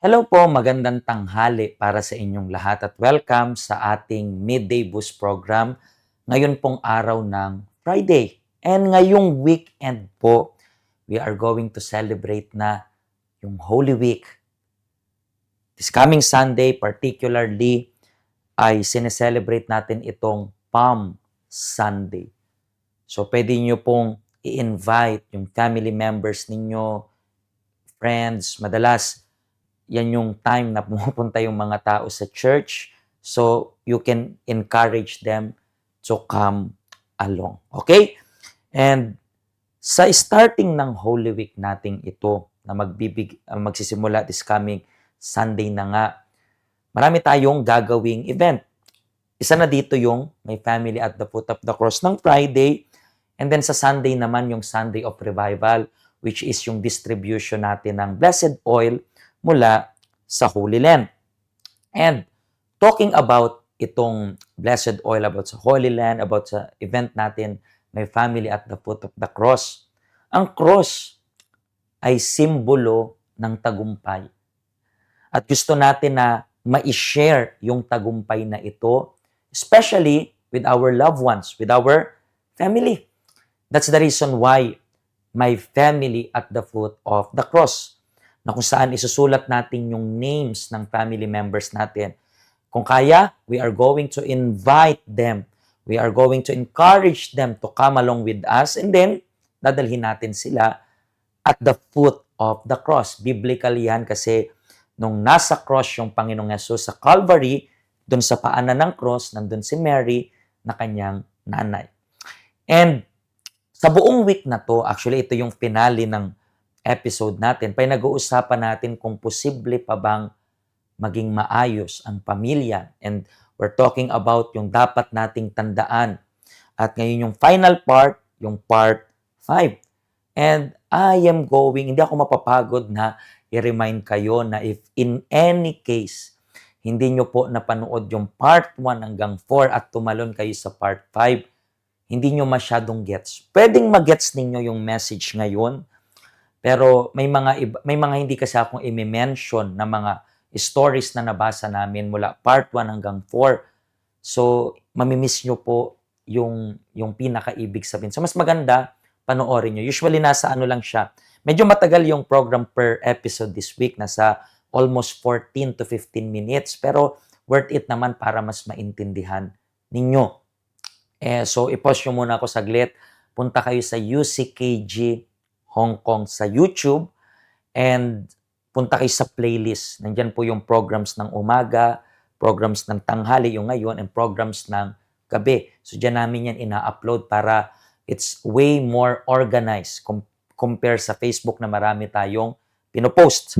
Hello po, magandang tanghali para sa inyong lahat at welcome sa ating Midday Boost program. Ngayon pong araw ng Friday. And ngayong weekend po, we are going to celebrate na yung Holy Week. This coming Sunday particularly ay sineselebrate natin itong Palm Sunday. So pwede nyo pong i-invite yung family members ninyo, friends. Madalas yan yung time na pumupunta yung mga tao sa church. So, you can encourage them to come along. Okay? And sa starting ng Holy Week nating ito, na magsisimula this coming Sunday na nga, marami tayong gagawing event. Isa na dito yung may family at the foot of the cross ng Friday. And then sa Sunday naman yung Sunday of Revival, which is yung distribution natin ng blessed oil mula sa Holy Land. And talking about itong blessed oil, about sa Holy Land, about sa event natin, may family at the foot of the cross. Ang cross ay simbolo ng tagumpay. At gusto natin na ma-share yung tagumpay na ito, especially with our loved ones, with our family. That's the reason why my family at the foot of the cross, na kung saan isusulat natin yung names ng family members natin. Kung kaya, we are going to invite them. We are going to encourage them to come along with us, and then dadalhin natin sila at the foot of the cross. Biblical yan kasi nung nasa cross yung Panginoong Yesus sa Calvary, dun sa paanan ng cross, nandun si Mary na kanyang nanay. And sa buong week na to, actually ito yung finale ng episode natin, nag-uusapan natin kung posible pa bang maging maayos ang pamilya. And we're talking about yung dapat nating tandaan. At ngayon yung final part, yung part 5. And hindi ako mapapagod na i-remind kayo na if in any case, hindi nyo po napanood yung part 1 hanggang 4 at tumalon kayo sa part 5, hindi nyo masyadong gets. Pwedeng mag-gets ninyo yung message ngayon, pero may mga hindi kasi akong i-mention na mga stories na nabasa namin mula part 1 hanggang 4. So, mamimiss nyo po yung pinakaibig sabihin. So, mas maganda, panoorin nyo. Usually, nasa ano lang siya. Medyo matagal yung program per episode this week. Nasa almost 14 to 15 minutes. Pero, worth it naman para mas maintindihan ninyo. So, i-pause nyo muna ako saglit. Punta kayo sa UCKG Hong Kong sa YouTube and punta kayo sa playlist. Nandyan po yung programs ng umaga, programs ng tanghali yung ngayon, and programs ng gabi. So, dyan namin yan ina-upload para it's way more organized compare sa Facebook na marami tayong pinopost.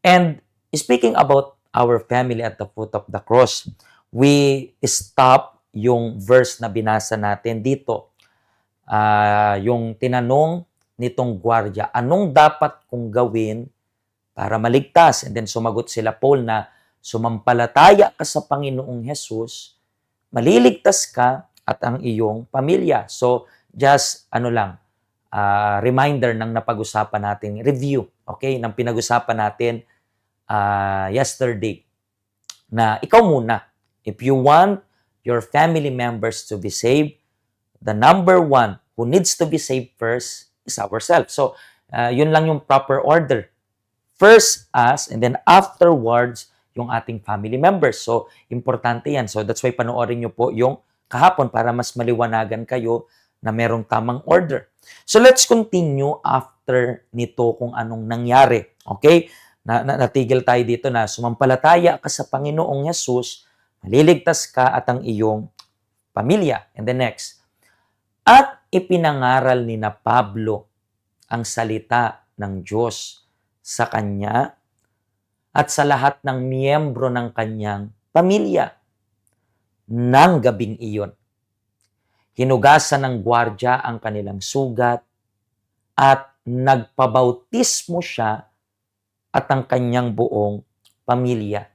And speaking about our family at the foot of the cross, we stop yung verse na binasa natin dito. Yung tinanong nitong gwardiya, anong dapat kong gawin para maligtas? And then sumagot sila Paul na sumampalataya ka sa Panginoong Jesus, maliligtas ka at ang iyong pamilya. So, just reminder ng napag-usapan natin, review, okay, ng pinag-usapan natin yesterday, na ikaw muna, if you want your family members to be saved, the number one who needs to be saved first is ourselves. So, yun lang yung proper order. First us, and then afterwards, yung ating family members. So, importante yan. So, that's why panoorin nyo po yung kahapon para mas maliwanagan kayo na merong tamang order. So, let's continue after nito kung anong nangyari. Okay? Natigil tayo dito na sumampalataya ka sa Panginoong Yesus, maliligtas ka at ang iyong pamilya. And the next, at ipinangaral ni na Pablo ang salita ng Diyos sa kanya at sa lahat ng miyembro ng kanyang pamilya ng gabing iyon. Hinugasan ng gwardya ang kanilang sugat at nagpabautismo siya at ang kanyang buong pamilya.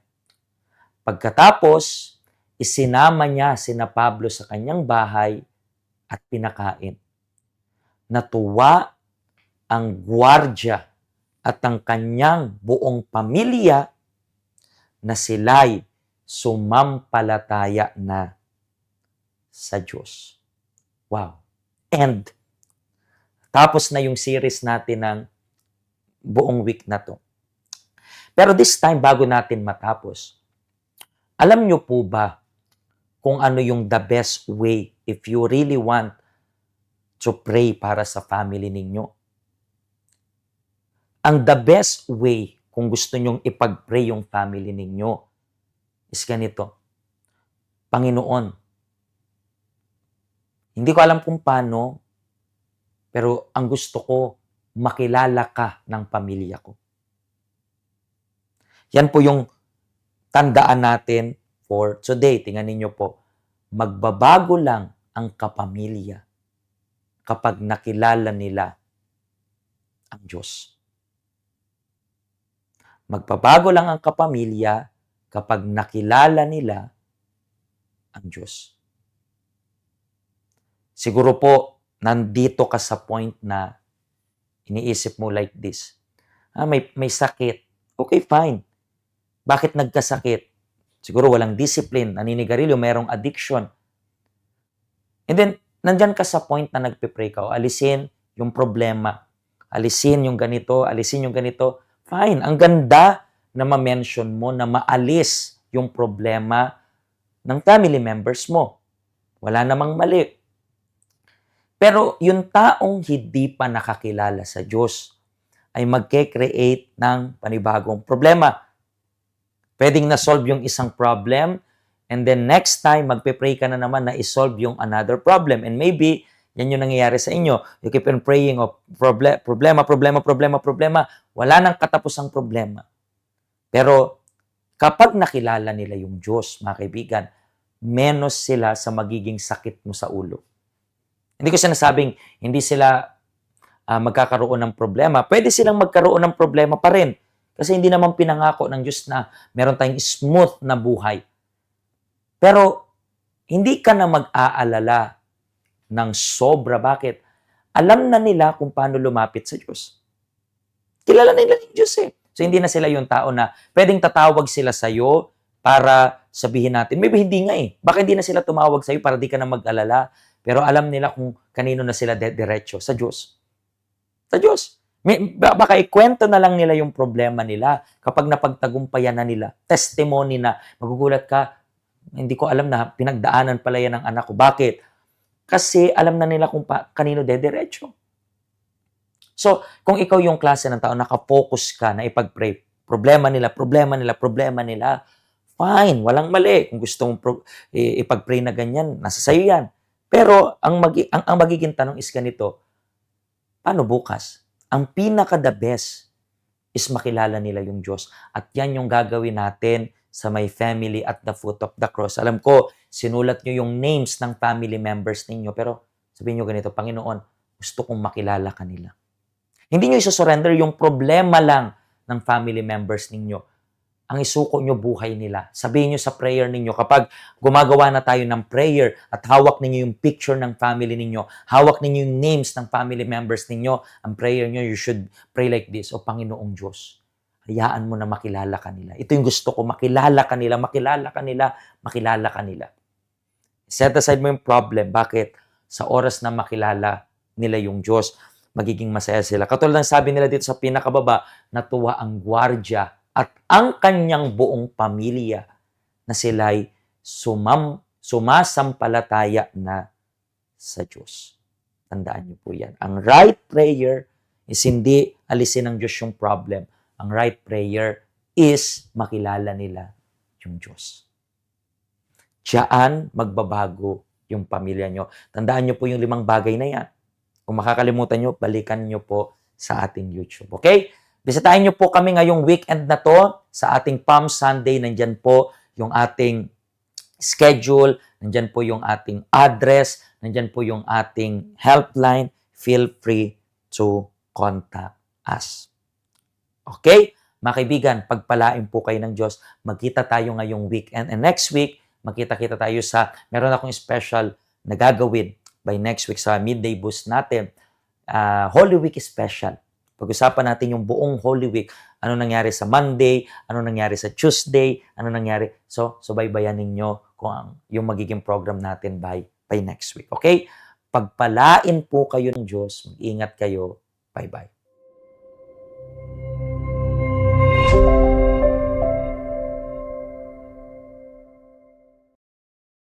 Pagkatapos, isinama niya sina Pablo sa kanyang bahay at pinakain. Natuwa ang gwardya at ang kanyang buong pamilya na sila'y sumampalataya na sa Diyos. Wow. And tapos na yung series natin ng buong week na to. Pero this time, bago natin matapos, alam nyo po ba kung ano yung the best way if you really want to pray para sa family ninyo? Ang the best way kung gusto nyong ipag-pray yung family ninyo is ganito. Panginoon, hindi ko alam kung paano, pero ang gusto ko, makilala ka ng pamilya ko. Yan po yung tandaan natin for today. Tingnan ninyo po, magbabago lang ang kapamilya kapag nakilala nila ang Diyos. Magbabago lang ang kapamilya kapag nakilala nila ang Diyos. Siguro po, nandito ka sa point na iniisip mo like this. May sakit. Okay, fine. Bakit nagkasakit? Siguro walang discipline, naninigarilyo, mayroong addiction. And then, nandyan ka sa point na nagpe-pray ka, alisin yung problema. Alisin yung ganito, alisin yung ganito. Fine. Ang ganda na ma-mention mo na maalis yung problema ng family members mo. Wala namang mali. Pero yung taong hindi pa nakakilala sa Diyos ay magke-create ng panibagong problema. Pwedeng na-solve yung isang problem and then next time magpe-pray ka na naman na isolve yung another problem. And maybe yan yung nangyayari sa inyo. You keep on praying of problema. Wala nang katapusang problema. Pero kapag nakilala nila yung Diyos, mga kaibigan, menos sila sa magiging sakit mo sa ulo. Hindi ko sinasabing hindi sila magkakaroon ng problema. Pwede silang magkaroon ng problema pa rin. Kasi hindi naman pinangako ng Diyos na meron tayong smooth na buhay. Pero hindi ka na mag-aalala ng sobra. Bakit? Alam na nila kung paano lumapit sa Diyos. Kilala nila ng Diyos eh. So hindi na sila yung tao na pwedeng tatawag sila sa'yo para sabihin natin. Maybe hindi nga eh. Baka hindi na sila tumawag sa'yo para di ka na mag-alala. Pero alam nila kung kanino na sila diretso. Sa Diyos. Sa Diyos. Baka ikwento na lang nila yung problema nila kapag napagtagumpayan na nila. Testimony na. Magugulat ka, hindi ko alam na pinagdaanan pala yan ng anak ko. Bakit? Kasi alam na nila kung kanino diretso. So, kung ikaw yung klase ng tao, nakafocus ka na ipag-pray, problema nila, fine, walang mali. Kung gusto mong ipag-pray na ganyan, nasa sayo yan. Pero ang magiging tanong is ganito, paano bukas? Ang pinaka-the best is makilala nila yung Diyos. At yan yung gagawin natin sa My Family at the Foot of the Cross. Alam ko, sinulat nyo yung names ng family members ninyo, pero sabihin nyo ganito, Panginoon, gusto kong makilala kanila. Hindi nyo isa-surrender yung problema lang ng family members ninyo. Ang isuko nyo buhay nila. Sabihin nyo sa prayer ninyo, kapag gumagawa na tayo ng prayer at hawak ninyo yung picture ng family ninyo, hawak ninyo yung names ng family members ninyo, ang prayer nyo, you should pray like this, O Panginoong Diyos, hayaan mo na makilala kanila. Ito yung gusto ko, makilala kanila. Set aside mo yung problem. Bakit? Sa oras na makilala nila yung Diyos, magiging masaya sila. Katulad ng sabi nila dito sa pinakababa, natuwa ang gwardya at ang kanyang buong pamilya na sila'y sumasampalataya na sa Diyos. Tandaan niyo po yan. Ang right prayer is hindi alisin ng Diyos yung problem. Ang right prayer is makilala nila yung Diyos. Diyan magbabago yung pamilya nyo. Tandaan niyo po yung 5 bagay na yan. Kung makakalimutan nyo, balikan nyo po sa ating YouTube. Okay? Bisitahin nyo po kami ngayong weekend na to sa ating Palm Sunday. Nandyan po yung ating schedule. Nandyan po yung ating address. Nandyan po yung ating helpline. Feel free to contact us. Okay? Mga kaibigan, pagpalain po kayo ng Diyos. Magkita tayo ngayong weekend. And next week, magkita-kita tayo meron akong special na gagawin by next week sa midday boost natin. Holy Week special. Pag-usapan natin yung buong Holy Week. Ano nangyari sa Monday, ano nangyari sa Tuesday, ano nangyari. So subaybayan ninyo kung yung magiging program natin by next week. Okay? Pagpalain po kayo ng Diyos. Mag-ingat kayo. Bye-bye.